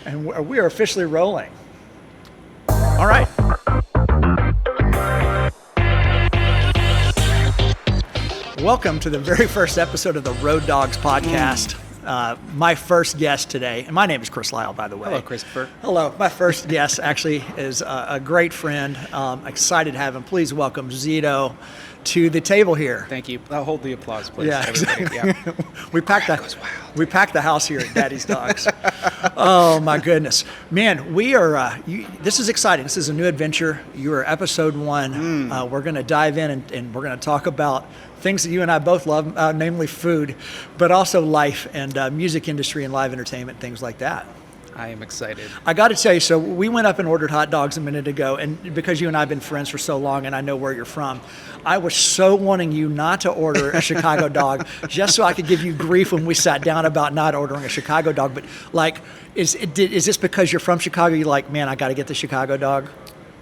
And we are officially rolling. All right. Welcome to the very first episode of the Road Dogs podcast. My first guest today, and my name is Chris Lyle, by the way. Hello, Christopher. Hello. My first guest actually is a great friend. Excited to have him. Please welcome Zito to the table here. Thank you. I'll hold the applause, please. Yeah, everybody. exactly. We packed the house here at Daddy's Dogs. Oh my goodness, man! We are. This is exciting. This is a new adventure. You are episode 1. We're going to dive in and we're going to talk about things that you and I both love, namely food, but also life and music industry and live entertainment, things like that. I am excited. I got to tell you, so we went up and ordered hot dogs a minute ago, and because you and I have been friends for so long and I know where you're from, I was so wanting you not to order a Chicago dog just so I could give you grief when we sat down about not ordering a Chicago dog. But like, is this because you're from Chicago? You're like, man, I got to get the Chicago dog?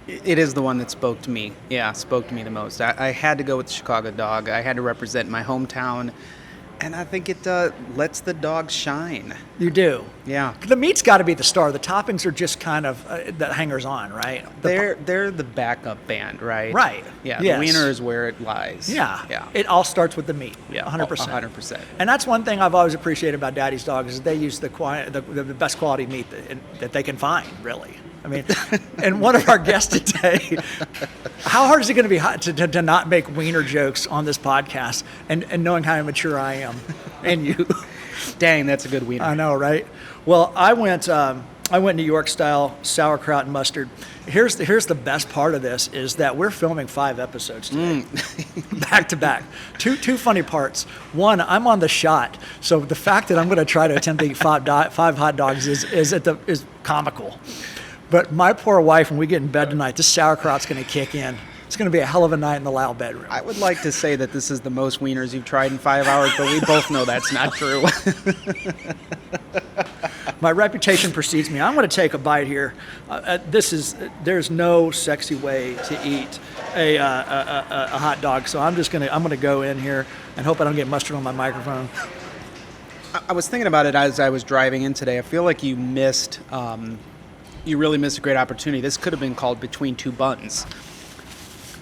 It is the one that spoke to me. Yeah, spoke to me the most. I had to go with the Chicago dog. I had to represent my hometown. And I think it lets the dog shine. You do? Yeah. The meat's got to be the star. The toppings are just kind of the hangers-on, right? They're the backup band, right? Right. Yeah, yes. The wiener is where it lies. Yeah. Yeah. It all starts with the meat. Yeah, 100%. 100%. And that's one thing I've always appreciated about Daddy's Dogs is they use the best quality meat that they can find, really. I mean, and one of our guests today, how hard is it going to be to not make wiener jokes on this podcast and knowing how immature I am and you? Dang, that's a good wiener. I know, right? Well, I went New York style sauerkraut and mustard. Here's the best part of this is that we're filming 5 episodes today, back to back. Two funny parts. One, I'm on the shot, so the fact that I'm going to try to attempt to eat 5 hot dogs is comical. But my poor wife, when we get in bed tonight, this sauerkraut's going to kick in. It's going to be a hell of a night in the Lyle bedroom. I would like to say that this is the most wieners you've tried in 5 hours, but we both know that's not true. My reputation precedes me. I'm going to take a bite here. There's no sexy way to eat a hot dog, so I'm going to go in here and hope I don't get mustard on my microphone. I was thinking about it as I was driving in today. I feel like you really missed a great opportunity. This could have been called Between Two Buns.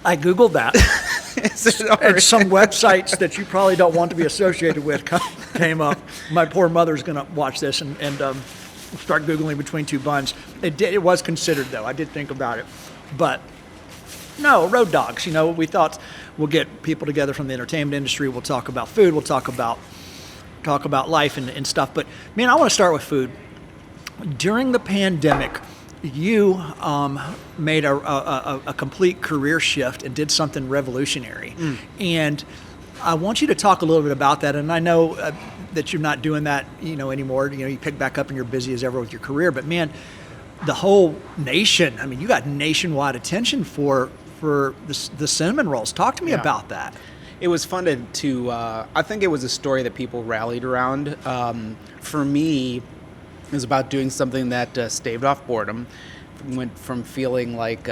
I Googled that. And some websites that you probably don't want to be associated with came up. My poor mother's going to watch this and start Googling Between Two Buns. It was considered, though. I did think about it. But no, Road Dogs. We thought we'll get people together from the entertainment industry. We'll talk about food. We'll talk about life and stuff. But, man, I want to start with food. During the pandemic, you made a complete career shift and did something revolutionary. And I want you to talk a little bit about that. And I know that you're not doing that, anymore. You pick back up and you're busy as ever with your career. But man, the whole nation. I mean, you got nationwide attention for the cinnamon rolls. Talk to me about that. It was fun to I think it was a story that people rallied around. For me, it was about doing something that staved off boredom. Went from feeling like,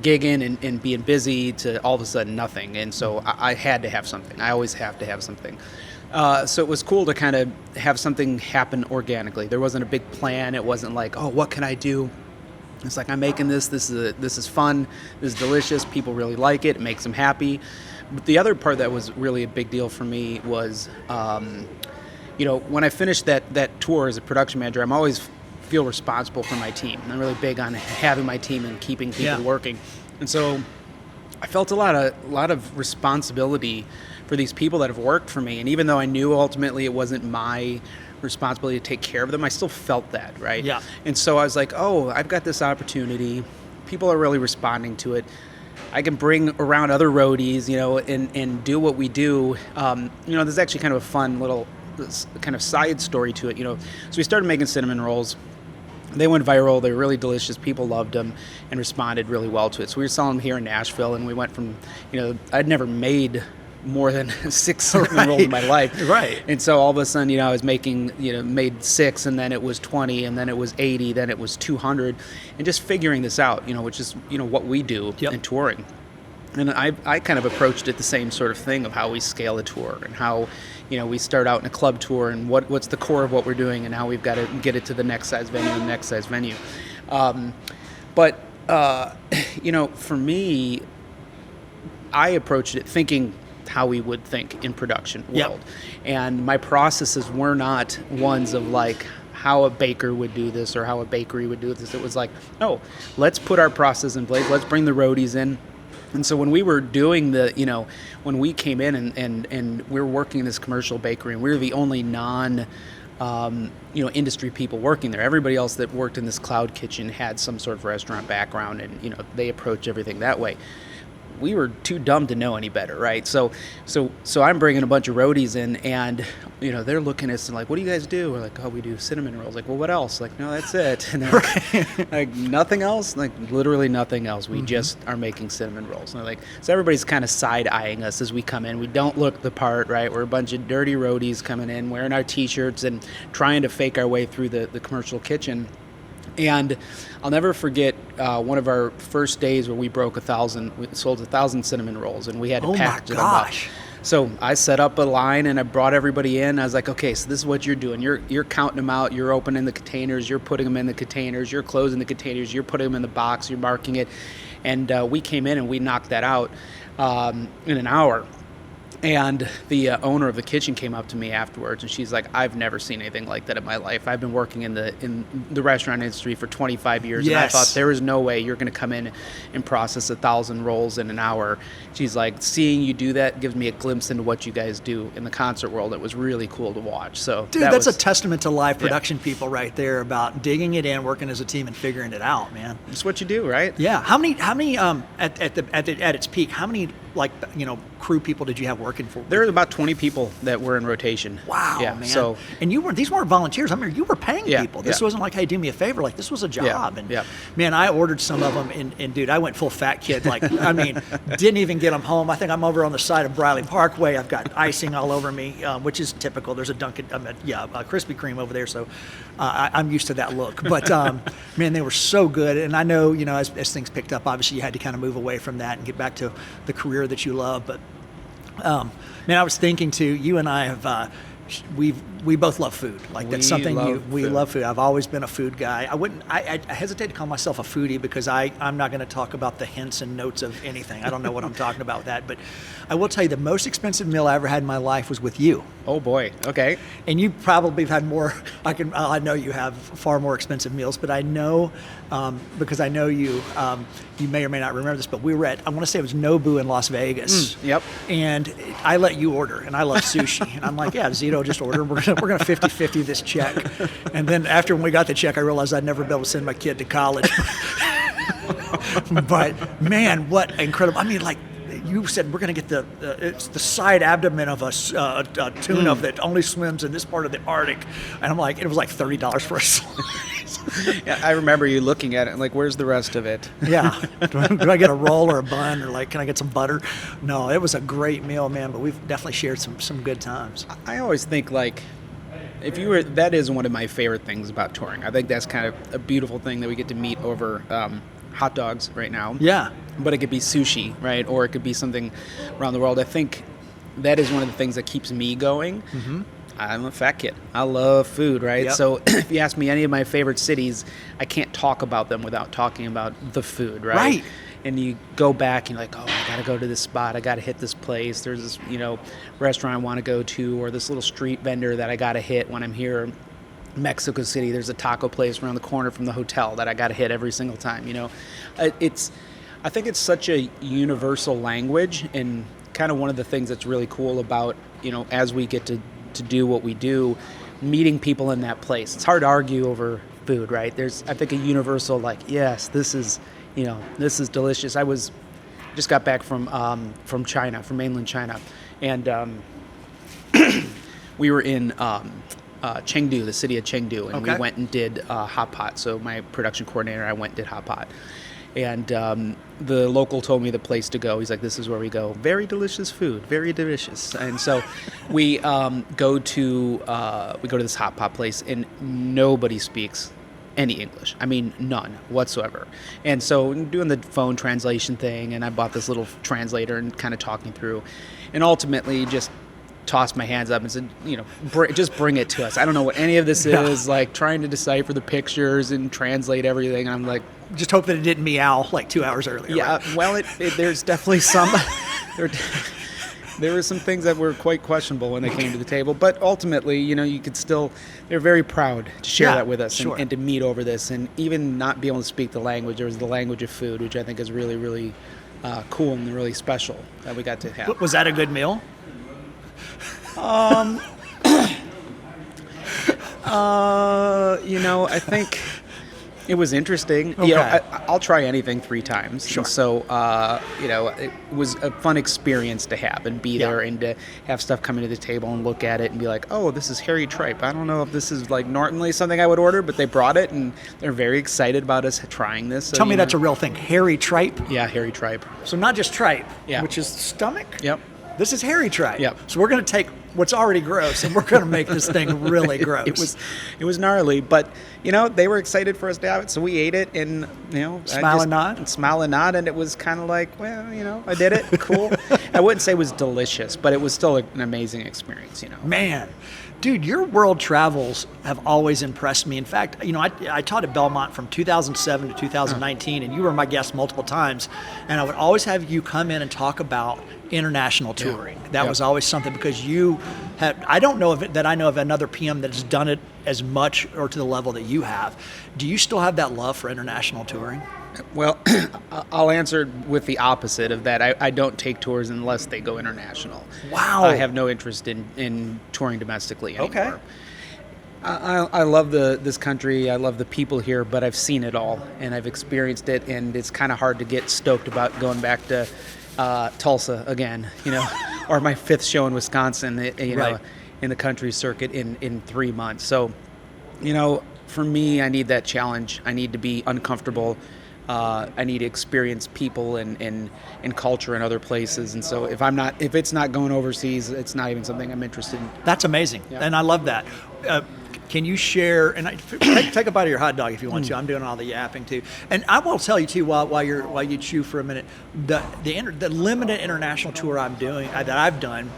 gigging and being busy to all of a sudden nothing. And so I had to have something. I always have to have something. So it was cool to kind of have something happen organically. There wasn't a big plan. It wasn't like, oh, what can I do? It's like, I'm making this. This is fun. This is delicious. People really like it. It makes them happy. But the other part that was really a big deal for me was, when I finished that tour as a production manager, I'm always feel responsible for my team. I'm really big on having my team and keeping people working. And so I felt a lot of responsibility for these people that have worked for me. And even though I knew ultimately it wasn't my responsibility to take care of them, I still felt that, right? Yeah. And so I was like, oh, I've got this opportunity. People are really responding to it. I can bring around other roadies, and do what we do. There's actually kind of a fun little kind of side story to it, So we started making cinnamon rolls. They went viral. They were really delicious. People loved them and responded really well to it. So we were selling them here in Nashville, and we went from, I'd never made more than 6 cinnamon rolls in my life. Right. And so all of a sudden, I was making, made 6, and then it was 20, and then it was 80, then it was 200, and just figuring this out, which is, what we do in touring. And I kind of approached it the same sort of thing of how we scale a tour and how, we start out in a club tour and what's the core of what we're doing and how we've got to get it to the next size venue and next size venue. But for me, I approached it thinking how we would think in production world. And my processes were not ones of like how a baker would do this or how a bakery would do this. It was like, no, let's put our process in place. Let's bring the roadies in. And so when we were doing when we came in and we were working in this commercial bakery and we were the only industry people working there. Everybody else that worked in this cloud kitchen had some sort of restaurant background and, they approached everything that way. We were too dumb to know any better, right? So I'm bringing a bunch of roadies in, and they're looking at us and like, "What do you guys do?" We're like, "Oh, we do cinnamon rolls." Like, "Well, what else?" Like, "No, that's it." And they're like, "Nothing else?" Like, literally nothing else. We just are making cinnamon rolls. And they're like, so everybody's kind of side eyeing us as we come in. We don't look the part, right? We're a bunch of dirty roadies coming in, wearing our T-shirts and trying to fake our way through the commercial kitchen. And I'll never forget one of our first days where we sold 1,000 cinnamon rolls, and we had to package them up. So I set up a line and I brought everybody in. I was like, okay, so this is what you're doing. You're counting them out. You're opening the containers. You're putting them in the containers. You're closing the containers. You're putting them in the box. You're marking it. And we came in and we knocked that out in an hour. And the owner of the kitchen came up to me afterwards, and she's like, "I've never seen anything like that in my life. I've been working in the restaurant industry for 25 years, and I thought there is no way you're going to come in and process 1,000 rolls in an hour." She's like, "Seeing you do that gives me a glimpse into what you guys do in the concert world. It was really cool to watch." So, dude, that's a testament to live production people right there about digging it in, working as a team, and figuring it out, man. It's what you do, right? Yeah. How many at its peak? How many crew people did you have working for? There were about 20 people that were in rotation. Wow, yeah, man. So, and these weren't volunteers. I mean, you were paying people. This wasn't like, "Hey, do me a favor." Like, this was a job. Man, I ordered some of them, and dude, I went full fat kid. Like, I mean, didn't even get them home. I think I'm over on the side of Briley Parkway. I've got icing all over me, which is typical. There's a Krispy Kreme over there, so I'm used to that look. But man, they were so good. And I know, as things picked up, obviously you had to kind of move away from that and get back to the career that you love. But man, I was thinking too, you and I have we both love food. Like, that's something we love food. I've always been a food guy. I hesitate to call myself a foodie because I'm not going to talk about the hints and notes of anything. I don't know what I'm talking about with that. But I will tell you, the most expensive meal I ever had in my life was with you. Oh boy. Okay. And you probably have had more. I know you have far more expensive meals, but I know because I know you. You may or may not remember this, but we were at, I want to say it was Nobu in Las Vegas. Yep. And I let you order, and I love sushi. And I'm like, yeah, Zito just ordered. We're gonna 50-50 this check. And then after when we got the check, I realized I'd never be able to send my kid to college. But man, what incredible! I mean, like, you said, we're going to get it's the side abdomen of a tuna that only swims in this part of the Arctic. And I'm like, it was like $30 for a slice. Yeah, I remember you looking at it and like, where's the rest of it? Yeah. Do I get a roll or a bun, or like, can I get some butter? No, it was a great meal, man, but we've definitely shared some good times. I always think, like, that is one of my favorite things about touring. I think that's kind of a beautiful thing that we get to meet over hot dogs right now. Yeah. But it could be sushi, right? Or it could be something around the world. I think that is one of the things that keeps me going. Mm-hmm. I'm a fat kid. I love food, right? Yep. So if you ask me any of my favorite cities, I can't talk about them without talking about the food, right? Right. And you go back and you're like, oh, I got to go to this spot. I got to hit this place. There's this, restaurant I want to go to, or this little street vendor that I got to hit when I'm here. Mexico City, there's a taco place around the corner from the hotel that I got to hit every single time. I think it's such a universal language, and kind of one of the things that's really cool about, as we get to do what we do, meeting people in that place. It's hard to argue over food, right? There's, I think, a universal, like, yes, this is delicious. I just got back from China, from mainland China, and we were in Chengdu, the city of Chengdu, and we went and did hot pot. So my production coordinator, I went and did hot pot. And the local told me the place to go. He's like, this is where we go. Very delicious food, very delicious. And so we go to this hot pot place, and nobody speaks any English. I mean, none whatsoever. And so doing the phone translation thing, and I bought this little translator and kind of talking through, and ultimately just tossed my hands up and said, just bring it to us. I don't know what any of this is, like trying to decipher the pictures and translate everything. I'm like, just hope that it didn't meow like 2 hours earlier. Yeah, right? well, there's definitely some. There were some things that were quite questionable when they came to the table, but ultimately, you could still. They're very proud to share that with us and to meet over this, and even not be able to speak the language. There was the language of food, which I think is really, really cool and really special that we got to have. Was that a good meal? I think it was interesting. Okay. I'll try anything 3 times. Sure. And so, it was a fun experience to have and be there and to have stuff come into the table and look at it and be like, oh, this is hairy tripe. I don't know if this is like normally something I would order, but they brought it and they're very excited about us trying this. So, Tell me that's a real thing. Hairy tripe? Yeah, hairy tripe. So not just tripe, Yeah. which is stomach? Yep. This is hairy tripe. Yep. So we're going to take what's already gross and we're going to make this thing really gross. It was gnarly, but they were excited for us to have it, so we ate it and Smile and nod, and it was kind of like, well, I did it, cool. I wouldn't say it was delicious, but it was still an amazing experience. Man, dude, your world travels have always impressed me. In fact, I taught at Belmont from 2007 to 2019, and you were my guest multiple times, and I would always have you come in and talk about international touring. That was always something, because you had, I don't know that I know of another PM that has done it as much or to the level that you have. Do you still have that love for international touring? Well, I'll answer with the opposite of that. I don't take tours unless they go international. Wow. I have no interest in touring domestically anymore. Okay. I love this country. I love the people here, but I've seen it all and I've experienced it, and it's kind of hard to get stoked about going back to Tulsa again, or my 5th show in Wisconsin, Right. in the country circuit in 3 months. So, for me, I need that challenge. I need to be uncomfortable. I need to experience people and culture in other places. And so if it's not going overseas, it's not even something I'm interested in. That's amazing. Yeah. And I love that. Can you share, and take a bite of your hot dog if you want to. I'm doing all the yapping too. And I will tell you too, while you chew for a minute, the limited international tour I'm doing, that I've done,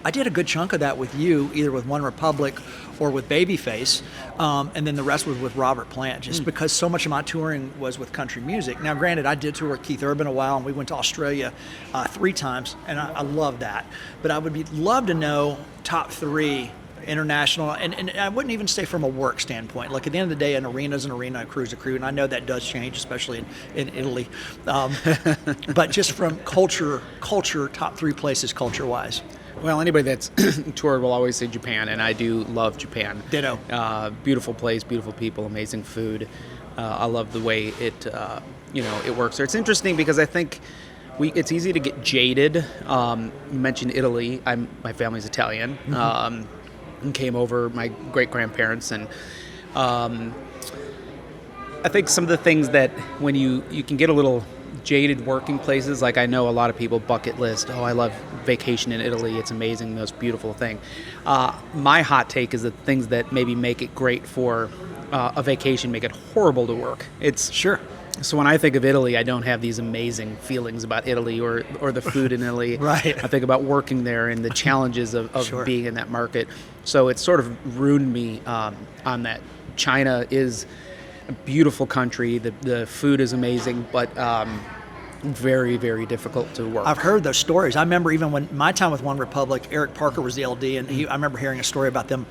I did a good chunk of that with you, either with OneRepublic or with Babyface, and then the rest was with Robert Plant, just because so much of my touring was with country music. Now, granted, I did tour with Keith Urban a while, and we went to Australia 3 times, and I love that. But I would love to know top 3 international, and I wouldn't even say from a work standpoint. Like, at the end of the day, an arena is an arena, a crew is a crew, and I know that does change, especially in Italy. But just from culture, top 3 places culture-wise. Well, anybody that's toured will always say Japan, and I do love Japan. Ditto. Beautiful place, beautiful people, amazing food. I love the way it works there. It's interesting because I think it's easy to get jaded. You mentioned Italy. My family's Italian. And came over, my great-grandparents, and I think some of the things that when you can get a little jaded working places, like I know a lot of people bucket list, I love vacation in Italy, it's amazing, most beautiful thing. My hot take is that things that maybe make it great for a vacation make it horrible to work. It's Sure. So when I think of Italy, I don't have these amazing feelings about Italy or the food in Italy. Right. I think about working there and the challenges of Sure. being in that market. So it sort of ruined me on that. China is a beautiful country. The food is amazing, but very, very difficult to work. I've heard those stories. I remember even when my time with OneRepublic, Eric Parker was the LD, and I remember hearing a story about them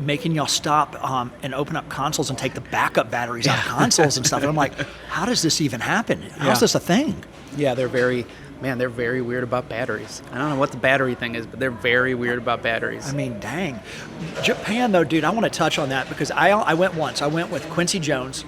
making y'all stop and open up consoles and take the backup batteries out of consoles and stuff. And I'm like, how does this even happen? How's this a thing? Yeah, they're very weird about batteries. I don't know what the battery thing is, but they're very weird about batteries. I mean, dang. Japan, though, dude, I want to touch on that because I went once. I went with Quincy Jones.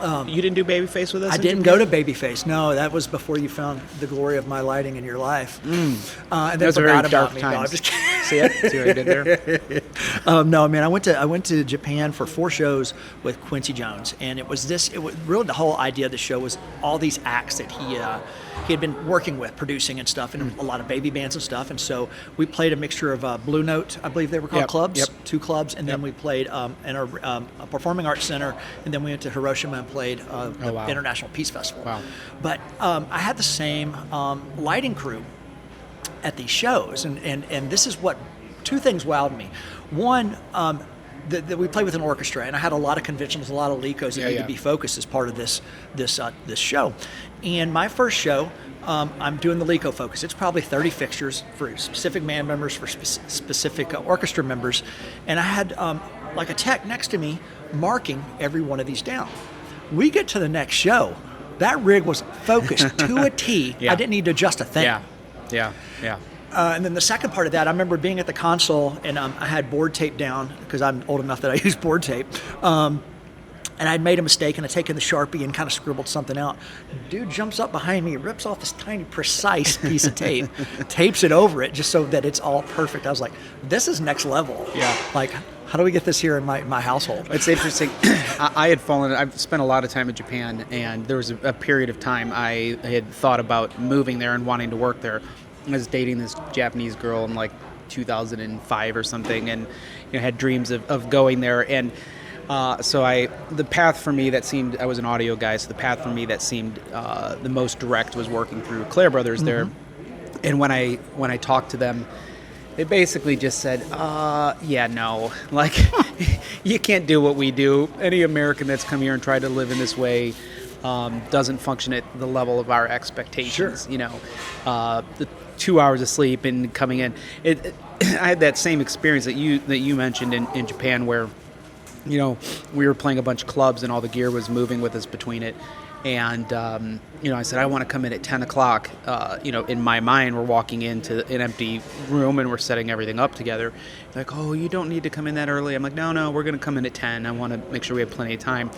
You didn't do Babyface with us? I didn't go to Babyface. No, that was before you found the glory of my lighting in your life. And then Those are forgot very about dark me. times. No, I'm just kidding. See it? See what I did there? No, man, I went to Japan for 4 shows with Quincy Jones, and it was really the whole idea of the show was all these acts that he had been working with, producing and stuff, and a lot of baby bands and stuff. And so we played a mixture of Blue Note, I believe they were called, clubs, 2 clubs, and then we played in a performing arts center, and then we went to Hiroshima and played the International Peace Festival. Wow. But I had the same lighting crew at these shows, and this is what 2 things wowed me. One, that we played with an orchestra, and I had a lot of conventions, a lot of LECOs that need to be focused as part of this show. And my first show, I'm doing the LECO focus. It's probably 30 fixtures for specific band members, for specific orchestra members, and I had like a tech next to me marking every one of these down. We get to the next show, that rig was focused to a T. I didn't need to adjust a thing. Yeah. And then the second part of that, I remember being at the console, and I had board tape down because I'm old enough that I use board tape. And I'd made a mistake, and I'd taken the Sharpie and kind of scribbled something out. Dude jumps up behind me, rips off this tiny, precise piece of tape, tapes it over it just so that it's all perfect. I was like, this is next level. Yeah. Like, how do we get this here in my household? It's interesting. I've spent a lot of time in Japan, and there was a period of time I had thought about moving there and wanting to work there. I was dating this Japanese girl in like 2005 or something, and had dreams of going there. And the path for me that seemed, I was an audio guy, so the path for me that seemed the most direct was working through Claire Brothers there. And when I talked to them, they basically just said, no, like, you can't do what we do. Any American that's come here and tried to live in this way doesn't function at the level of our expectations. Sure. The 2 hours of sleep and coming in. I had that same experience that you mentioned in Japan, where we were playing a bunch of clubs and all the gear was moving with us between it. And, I said, I want to come in at 10 o'clock. In my mind, we're walking into an empty room and we're setting everything up together. They're like, oh, you don't need to come in that early. I'm like, no, we're going to come in at 10. I want to make sure we have plenty of time.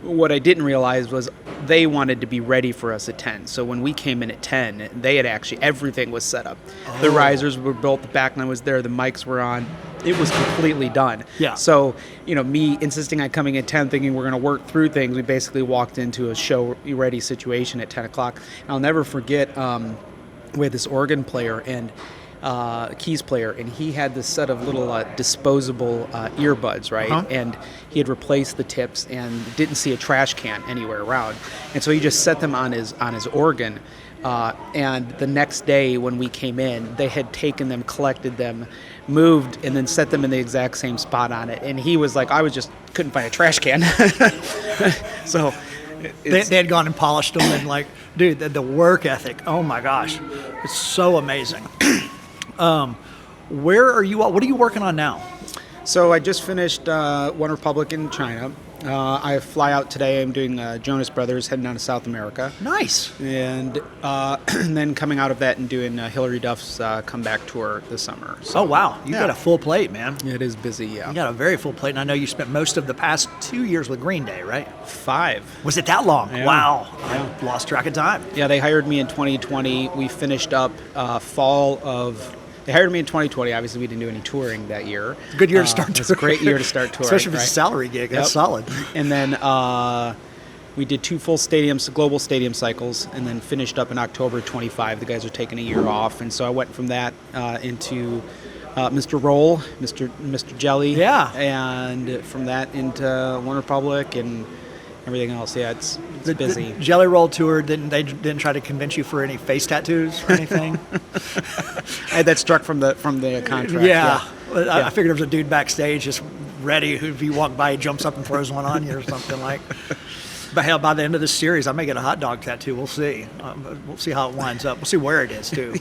What I didn't realize was they wanted to be ready for us at 10. So when we came in at 10, they had everything was set up. Oh. The risers were built, the backline was there, the mics were on. It was completely done. Yeah. So, me insisting on coming at 10, thinking we're going to work through things, we basically walked into a show-ready situation at 10 o'clock. And I'll never forget, we had this organ player and keys player, and he had this set of little disposable earbuds, right? Uh-huh. And he had replaced the tips and didn't see a trash can anywhere around. And so he just set them on his organ. And the next day when we came in, they had taken them, collected them, moved, and then set them in the exact same spot on it. And he was like, I couldn't find a trash can. So they had gone and polished them, and like, dude, the work ethic, oh my gosh, it's so amazing. Where are you? What are you working on now? So I just finished OneRepublic in China. I fly out today. I'm doing Jonas Brothers, heading down to South America. Nice. And then coming out of that and doing Hillary Duff's comeback tour this summer. So, oh, wow. You got a full plate, man. It is busy, yeah. You got a very full plate. And I know you spent most of the past 2 years with Green Day, right? 5. Was it that long? Yeah. Wow. Yeah. I lost track of time. Yeah, they hired me in 2020. We finished up fall of... They hired me in 2020. Obviously, we didn't do any touring that year. It's a good year to start touring. It's a great year to start touring. Especially if it's a salary gig. That's solid. And then we did 2 full global stadium cycles, and then finished up in October 25. The guys are taking a year off. And so I went from that into Mr. Roll, Mr. Jelly. Yeah. And from that into OneRepublic and everything else. Yeah, it's busy. The Jelly Roll tour, didn't try to convince you for any face tattoos or anything? I had that struck from the contract. Yeah. I figured there was a dude backstage just ready who, if you walk by, he jumps up and throws one on you or something like. But hell, by the end of this series, I may get a hot dog tattoo. We'll see. We'll see how it winds up. We'll see where it is, too.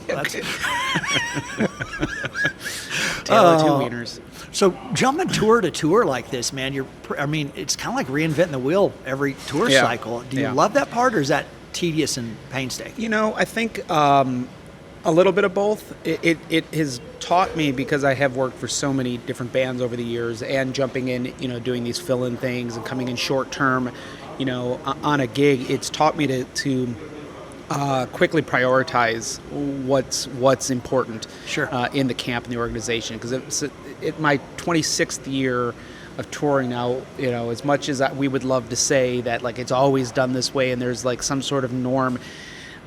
Tail of 2 wieners. So jumping tour to tour like this, man, it's kind of like reinventing the wheel every tour cycle. Do you love that part, or is that tedious and painstaking? I think a little bit of both. It has taught me, because I have worked for so many different bands over the years, and jumping in, doing these fill-in things and coming in short term, on a gig. It's taught me to quickly prioritize what's important Sure. In the camp and the organization. Because it's my 26th year of touring now, as much as we would love to say that like it's always done this way and there's like some sort of norm,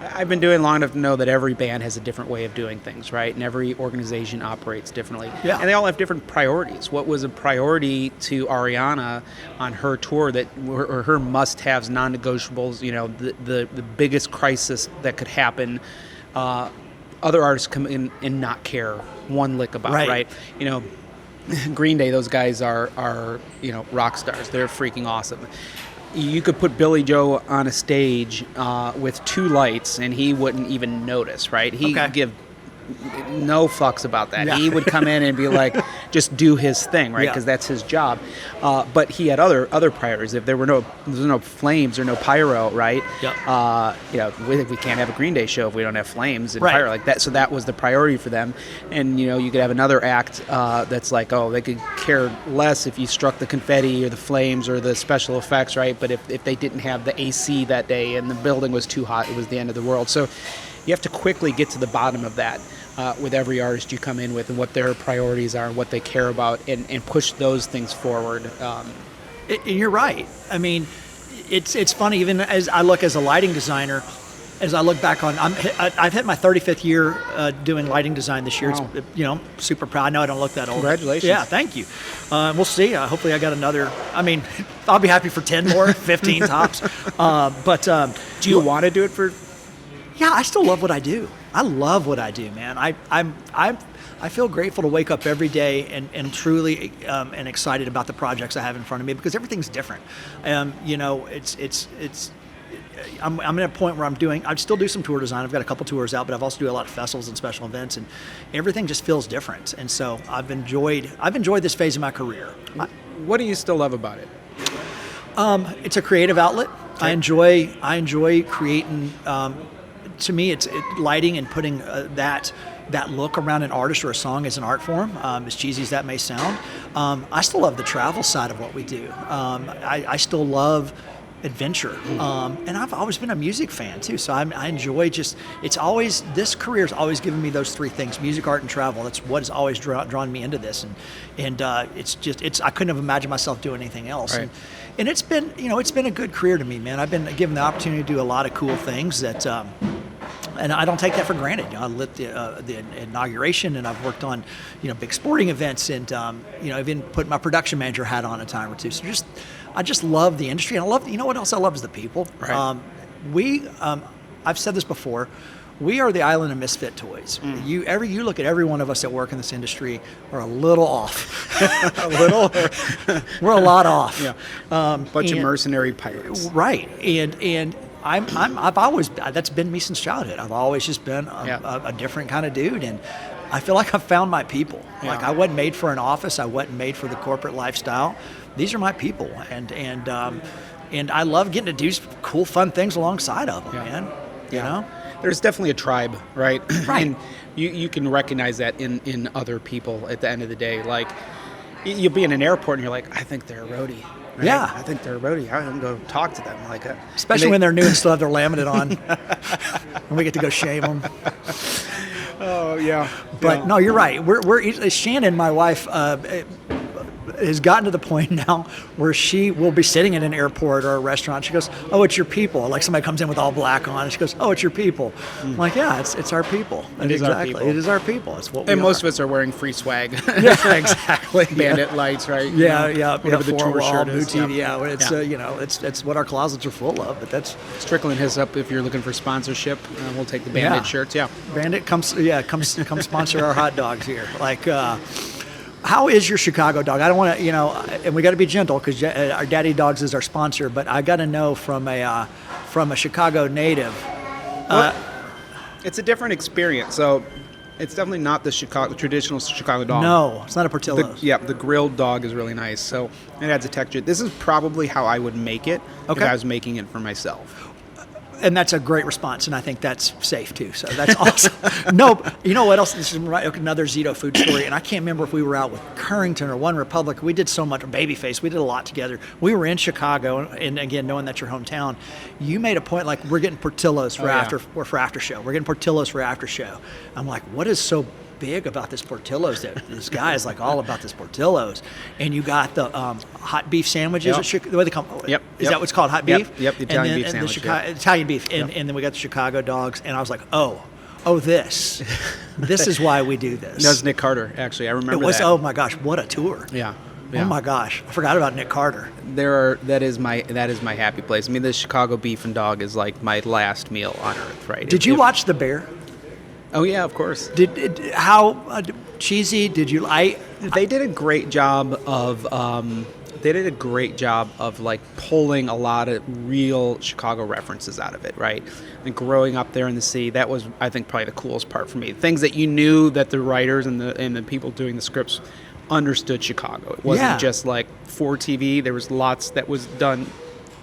I've been doing long enough to know that every band has a different way of doing things, right? And every organization operates differently. Yeah. And they all have different priorities. What was a priority to Ariana on her tour that or her must-haves, non-negotiables, the biggest crisis that could happen, other artists come in and not care one lick about, right? Green Day, those guys are rock stars. They're freaking awesome. You could put Billy Joe on a stage with 2 lights and he wouldn't even notice, right? He could give no fucks about that. Yeah. He would come in and be like, just do his thing, right? Because that's his job. But he had other priorities. If there was no flames or no pyro, right? We can't have a Green Day show if we don't have flames and pyro like that. So that was the priority for them. And you could have another act that's like, they could care less if you struck the confetti or the flames or the special effects, right? But if they didn't have the AC that day and the building was too hot, it was the end of the world. So you have to quickly get to the bottom of that with every artist you come in with and what their priorities are and what they care about and push those things forward. You're right. I mean, it's funny, even as I look as a lighting designer, as I look back on, I've hit my 35th year doing lighting design this year. Wow. It's, super proud. I know I don't look that old. Congratulations. Yeah, thank you. We'll see. Hopefully I got another. I mean, I'll be happy for 10 more, 15 tops. Do you want to do it for... Yeah, I still love what I do. I love what I do, man. I feel grateful to wake up every day and truly and excited about the projects I have in front of me because everything's different. I'm at a point where I still do some tour design. I've got a couple tours out, but I've also do a lot of festivals and special events, and everything just feels different. And so I've enjoyed this phase of my career. What do you still love about it? It's a creative outlet. Okay. I enjoy creating. To me, it's lighting and putting that look around an artist or a song as an art form, as cheesy as that may sound. I still love the travel side of what we do. I still love adventure. And I've always been a music fan too, so I enjoy this career's always given me those 3 things: music, art, and travel. That's what has always drawn me into this, and I couldn't have imagined myself doing anything else. Right. And it's been a good career to me, man. I've been given the opportunity to do a lot of cool things that. And I don't take that for granted. I lit the inauguration, and I've worked on, big sporting events, and I've even put my production manager hat on a time or two. So I just love the industry, and I love. What else I love is the people. Right. I've said this before. We are the island of misfit toys. You look at every one of us that work in this industry are a little off. A little. We're a lot off. Yeah. Bunch of mercenary pirates. Right. And I've always, that's been me since childhood. I've always just been a different kind of dude, and I feel like I've found my people. Yeah. Like I wasn't made for an office. I wasn't made for the corporate lifestyle. These are my people, and I love getting to do cool, fun things alongside of them, man. You know? There's definitely a tribe, right? Right. And you can recognize that in other people at the end of the day. Like, you'll be in an airport and you're like, I think they're a roadie. Right? Yeah. I think they're a roadie. I'm going to go talk to them. Especially when they're new and still have their laminate on. And we get to go shame them. Oh, yeah. But no, you're right. We're Shannon, my wife, has gotten to the point now where she will be sitting in an airport or a restaurant. She goes, "Oh, it's your people." Like somebody comes in with all black on, and she goes, "Oh, it's your people." I'm like, "Yeah, it's our people." It is our people. It is our people. It's what we and are. most of us are wearing free swag. Yeah, exactly. Bandit lights, right? Yeah. Whatever the tour shirt is. It's what our closets are full of. But that's Strickland hits up if you're looking for sponsorship. We'll take the Bandit shirts. Yeah. Bandit come sponsor our hot dogs here. Like. How is your Chicago dog? I don't want to, and we got to be gentle because our Daddy Dogs is our sponsor. But I got to know from a Chicago native. It's a different experience. So it's definitely not the traditional Chicago dog. No, it's not a Portillo's. The grilled dog is really nice. So it adds a texture. This is probably how I would make it if I was making it for myself. And that's a great response, and I think that's safe too. So that's awesome. No, you know what else? This is another Zito food story, and I can't remember if we were out with Currington or OneRepublic. We did so much, Babyface. We did a lot together. We were in Chicago, and again, knowing that's your hometown, you made a point like we're getting Portillo's for after show. We're getting Portillo's for after show. I'm like, what is so big about this Portillo's? That this guy is like all about this Portillo's, and you got the hot beef sandwiches. The way they call Yep. Is that what's called hot beef? Yep. The Italian beef sandwich. Italian beef, and then we got the Chicago dogs, and I was like, oh, this is why we do this. That was Nick Carter, actually. I remember that. Oh my gosh, what a tour! Yeah. Oh my gosh, I forgot about Nick Carter. That is my happy place. I mean, the Chicago beef and dog is like my last meal on earth, right? Did you watch The Bear? Oh yeah, of course. How cheesy did you? They did a great job of. They did a great job of like pulling a lot of real Chicago references out of it, right? And growing up there in the city, that was, I think, probably the coolest part for me. Things that you knew that the writers and the people doing the scripts understood Chicago. It wasn't just like for TV. There was lots that was done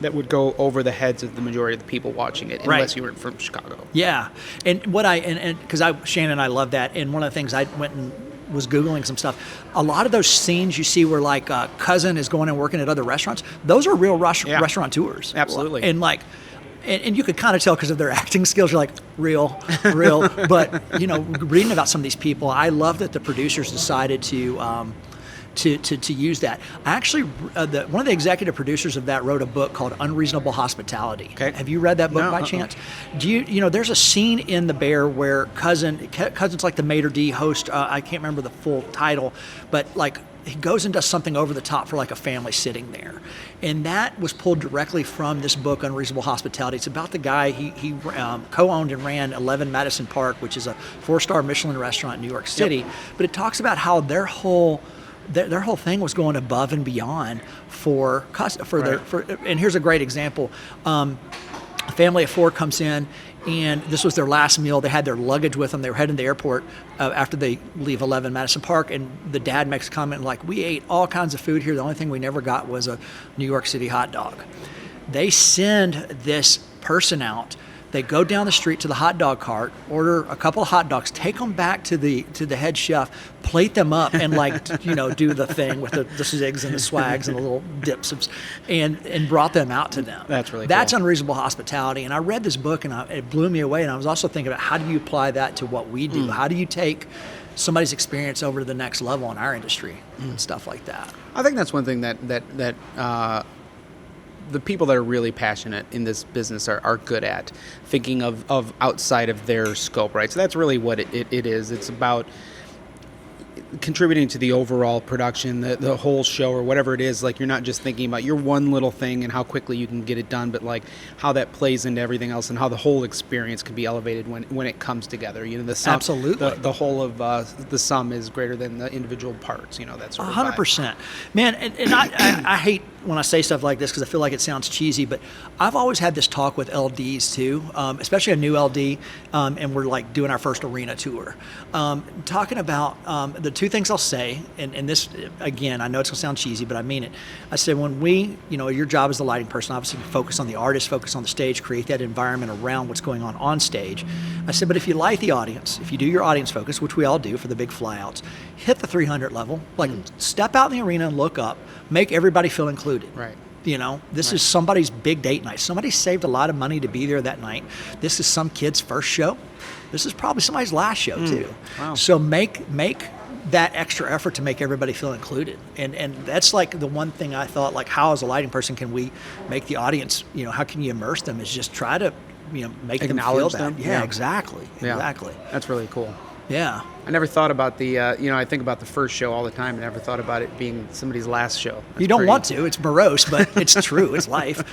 that would go over the heads of the majority of the people watching it, unless you were from Chicago. Yeah, and what because Shannon and I love that, and one of the things I went and was Googling some stuff. A lot of those scenes you see where like a cousin is going and working at other restaurants, those are real restaurateurs. Absolutely. And like, and you could kind of tell because of their acting skills, you're like, real. But, reading about some of these people, I love that the producers decided to use that. I actually, one of the executive producers of that wrote a book called Unreasonable Hospitality. Okay. Have you read that book by chance? Do you there's a scene in The Bear where Cousin's like the maitre d' host. I can't remember the full title, but like he goes and does something over the top for like a family sitting there. And that was pulled directly from this book, Unreasonable Hospitality. It's about the guy, he co-owned and ran 11 Madison Park, which is a 4-star Michelin restaurant in New York City. Yep. But it talks about how their whole thing was going above and beyond and here's a great example. A family of 4 comes in, and this was their last meal. They had their luggage with them. They were heading to the airport after they leave 11 Madison Park, and the dad makes a comment like, we ate all kinds of food here. The only thing we never got was a New York City hot dog. They send this person out. They go down the street to the hot dog cart, order a couple of hot dogs, take them back to the head chef, plate them up, and do the thing with the zigs and the swags and the little dips, and brought them out to them. That's really That's cool. Unreasonable Hospitality. And I read this book, and it blew me away. And I was also thinking about, how do you apply that to what we do? How do you take somebody's experience over to the next level in our industry and stuff like that? I think that's one thing that the people that are really passionate in this business are good at thinking of outside of their scope, right? So that's really what it is. It's about contributing to the overall production, the whole show or whatever it is. Like, you're not just thinking about your one little thing and how quickly you can get it done, but like how that plays into everything else and how the whole experience can be elevated when it comes together. The sum, absolutely, the whole of the sum is greater than the individual parts. That sort of 100%, man. And I hate when I say stuff like this because I feel like it sounds cheesy, but I've always had this talk with LDs too, especially a new LD, and we're like doing our first arena tour, talking about the two things I'll say, and this, again, I know it's going to sound cheesy, but I mean it. I said, when your job as the lighting person, obviously focus on the artist, focus on the stage, create that environment around what's going on stage. I said, but if you light the audience, if you do your audience focus, which we all do for the big flyouts, hit the 300 level, like step out in the arena and look up, make everybody feel included. Right. This is somebody's big date night. Somebody saved a lot of money to be there that night. This is some kid's first show. This is probably somebody's last show too. Wow. So make that extra effort to make everybody feel included. And that's like the one thing I thought, like, how as a lighting person can we make the audience, how can you immerse them, is just try to, make them feel that. Yeah, exactly. That's really cool. Yeah. I never thought about the, I think about the first show all the time. I never thought about it being somebody's last show. You don't want to. It's morose, but it's true. It's life.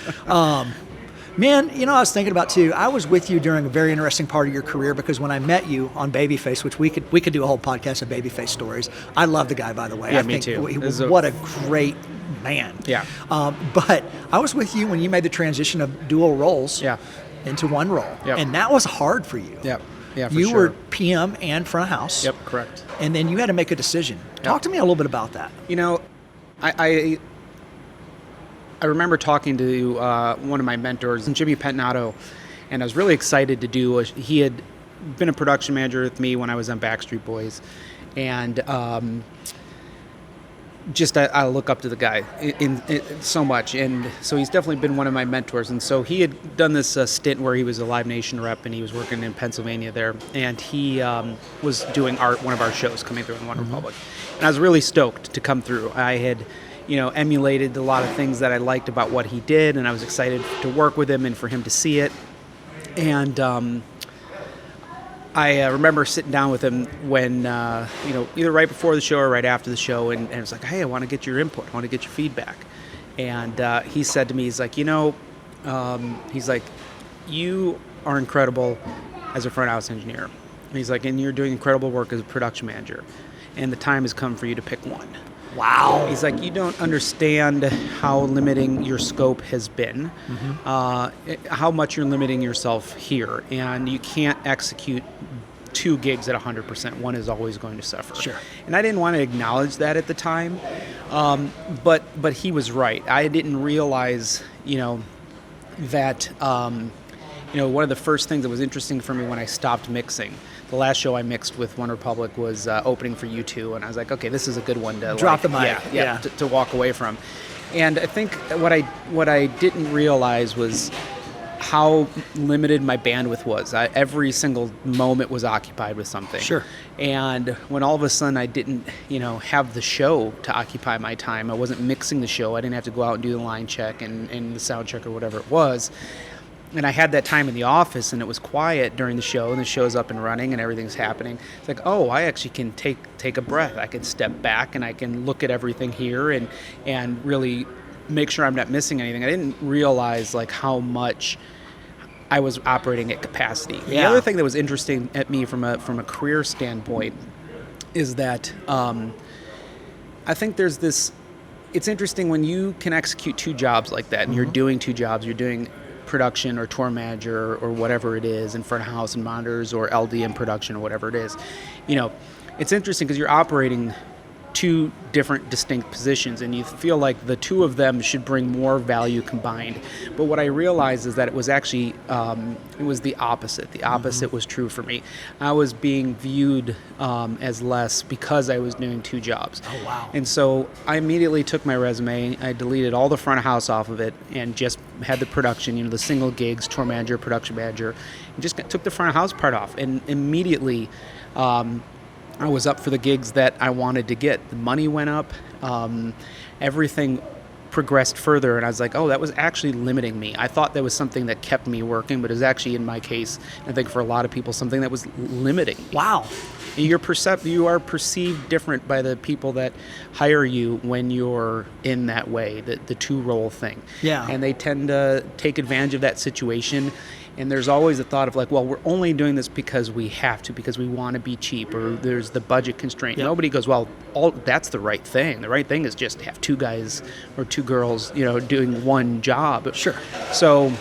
Man, I was thinking about too, I was with you during a very interesting part of your career, because when I met you on Babyface, which we could do a whole podcast of Babyface stories. I love the guy, by the way. Yeah, I me think too. What a great man. Yeah. But I was with you when you made the transition of dual roles into one role. Yep. And that was hard for you. Yep. Yeah, for you sure. were PM and front of house. Yep, correct. And then you had to make a decision. Talk to me a little bit about that. I remember talking to one of my mentors, Jimmy Pentnato, and I was really excited to do. He had been a production manager with me when I was on Backstreet Boys, and I look up to the guy in so much, and so he's definitely been one of my mentors. And so he had done this stint where he was a Live Nation rep, and he was working in Pennsylvania there, and he was doing one of our shows coming through in OneRepublic, and I was really stoked to come through. I had, emulated a lot of things that I liked about what he did, and I was excited to work with him and for him to see it. And I remember sitting down with him when, either right before the show or right after the show, and it was like, hey, I want to get your input. I want to get your feedback. And he said to me, he's like, he's like, you are incredible as a front house engineer. And he's like, and you're doing incredible work as a production manager. And the time has come for you to pick one. Wow. He's like, you don't understand how limiting your scope has been, how much you're limiting yourself here, and you can't execute 2 gigs at 100%. One is always going to suffer. Sure. And I didn't want to acknowledge that at the time, but he was right. I didn't realize, that, one of the first things that was interesting for me when I stopped mixing, the last show I mixed with OneRepublic was opening for U2, and I was like, okay, this is a good one to drop the mic, to walk away from. And I think what I didn't realize was how limited my bandwidth was. Every single moment was occupied with something. Sure. And when all of a sudden I didn't, have the show to occupy my time, I wasn't mixing the show. I didn't have to go out and do the line check and the sound check or whatever it was. And I had that time in the office, and it was quiet during the show, and the show's up and running, and everything's happening. It's like, oh, I actually can take a breath. I can step back, and I can look at everything here and really make sure I'm not missing anything. I didn't realize how much I was operating at capacity. Yeah. The other thing that was interesting at me from a career standpoint is that I think there's this. It's interesting when you can execute 2 jobs like that, and you're doing 2 jobs. You're doing production or tour manager or whatever it is in front of house and monitors, or LD in production or whatever it is. It's interesting because you're operating 2 different distinct positions, and you feel like the 2 of them should bring more value combined. But what I realized is that it was actually it was the opposite. The opposite was true for me. I was being viewed as less because I was doing 2 jobs. Oh, wow. And so I immediately took my resume, I deleted all the front of house off of it, and just had the production, the single gigs, tour manager, production manager, and just took the front of house part off. And immediately I was up for the gigs that I wanted to get. The money went up. Everything progressed further, and I was like, oh, that was actually limiting me. I thought that was something that kept me working, but it was actually, in my case, I think for a lot of people, something that was limiting me. Wow. You are perceived different by the people that hire you when you're in that way, the 2-role thing. Yeah. And they tend to take advantage of that situation. And there's always a thought of well, we're only doing this because we have to, because we want to be cheap, or there's the budget constraint. Yep. Nobody goes, well, that's the right thing. The right thing is just to have 2 guys or 2 girls, doing 1 job. Sure. So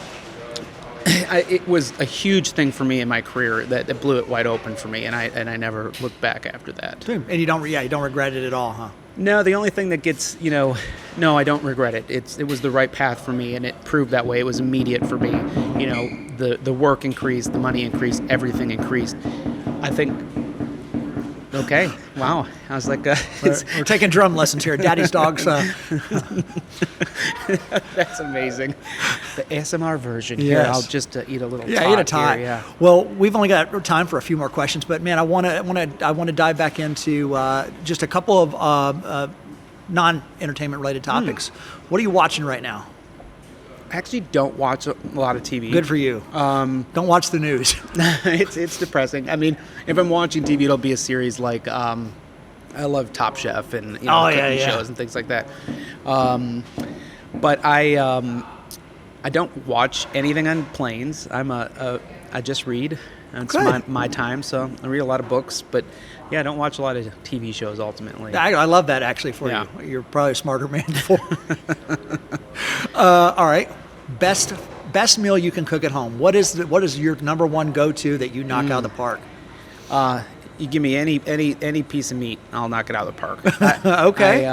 it was a huge thing for me in my career that blew it wide open for me, and I never looked back after that. And you don't regret it at all, huh? No, the only thing that gets, no, I don't regret it. It was the right path for me, and it proved that way. It was immediate for me. The work increased, the money increased, everything increased. I think, okay, wow. I was like, we're taking drum lessons here. Daddy's dogs. That's amazing. The ASMR version. Yes. Here, I'll just eat a little. Yeah, eat a tot. Here, yeah. Well, we've only got time for a few more questions, but man, I want to dive back into just a couple of non-entertainment related topics. What are you watching right now? I actually don't watch a lot of TV. Good for you. Don't watch the news. It's depressing. I mean, if I'm watching TV, it'll be a series like I love Top Chef and cooking shows and things like that. But I don't watch anything on planes. I just read. It's my time, so I read a lot of books. But yeah, I don't watch a lot of TV shows ultimately. I love that actually for you. You're probably a smarter man for. All right, best meal you can cook at home. What is your number one go-to that you knock out of the park? You give me any piece of meat, I'll knock it out of the park. Okay.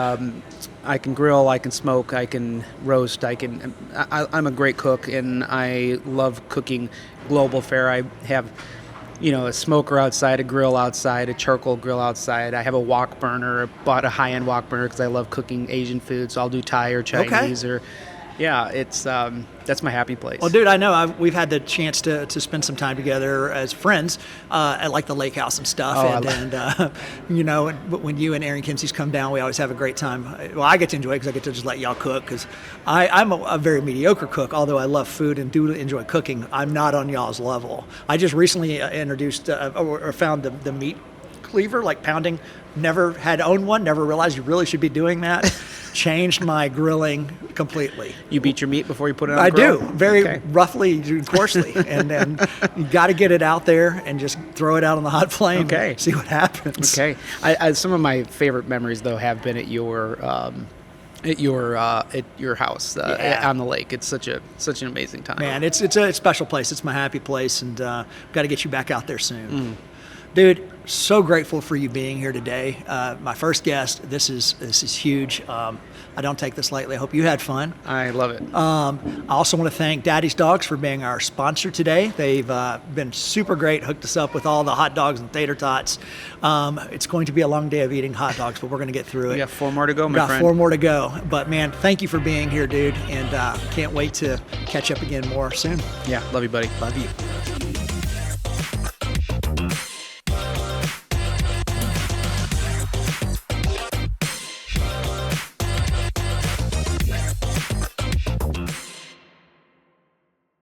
I can grill, I can smoke, I can roast, I'm a great cook, and I love cooking global fare. I have, a smoker outside, a grill outside, a charcoal grill outside. I have a wok burner. I bought a high-end wok burner because I love cooking Asian food, so I'll do Thai or Chinese it's that's my happy place. Well, dude, I know we've had the chance to spend some time together as friends at like the lake house and stuff. When you and Aaron Kimsey's come down, we always have a great time. Well, I get to enjoy it because I get to just let y'all cook because I'm a very mediocre cook, although I love food and do enjoy cooking. I'm not on y'all's level. I just recently introduced or found the meat cleaver, like pounding. Never had owned one, never realized you really should be doing that. Changed my grilling completely. You beat your meat before you put it on the grill? I do, very roughly, coarsely. And then you got to get it out there and just throw it out on the hot flame and see what happens. Okay. Some of my favorite memories, though, have been at your house on the lake. It's such an amazing time. Man, it's a special place. It's my happy place, and got to get you back out there soon. Dude, so grateful for you being here today. My first guest. This is huge. I don't take this lightly. I hope you had fun. I love it. I also want to thank Daddy's Dogs for being our sponsor today. They've been super great, hooked us up with all the hot dogs and tater tots. It's going to be a long day of eating hot dogs, but we're going to get through it. We got 4 more to go, my friend. 4 more to go. But, man, thank you for being here, dude, and can't wait to catch up again more soon. Yeah, love you, buddy. Love you.